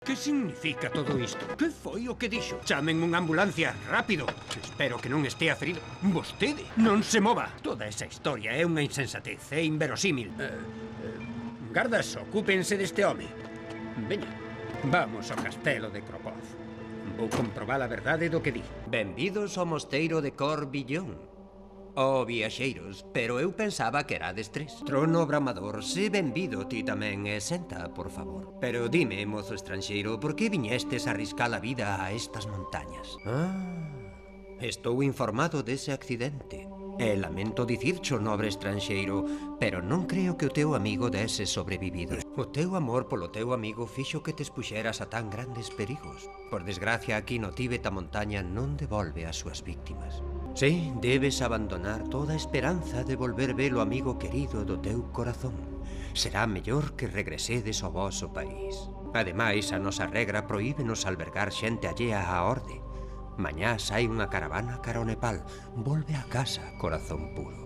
Que significa todo isto? Que foi o que dixo? Chamen unha ambulancia, rápido. Espero que non estea ferido. Vostede non se mova. Toda esa historia é unha insensatez, é inverosímil. Gardas, ocúpense deste home. Veña, vamos ao castelo de Kropoth. Vou comprobar a verdade do que di. Benvidos ao mosteiro de Corbillón. Oh, viaxeiros, pero eu pensaba que erades tres. Trono bramador, se benvido ti tamén, e senta, por favor. Pero dime, mozo estranxeiro, por que viñestes a arriscar a vida a estas montañas? Estou informado dese accidente. E lamento dicircho, nobre estranxeiro, pero non creo que o teu amigo dese sobrevivido. O teu amor polo teu amigo fixo que te expuxeras a tan grandes perigos. Por desgracia, aquí no Tíbet a montaña non devolve as súas víctimas. Sí, debes abandonar toda esperanza de volver ver o amigo querido do teu corazón. Será mellor que regresedes ao voso país. Ademais, a nosa regra prohíbenos albergar xente allea á orde. Mañá sai unha caravana cara ao Nepal. Volve a casa, corazón puro.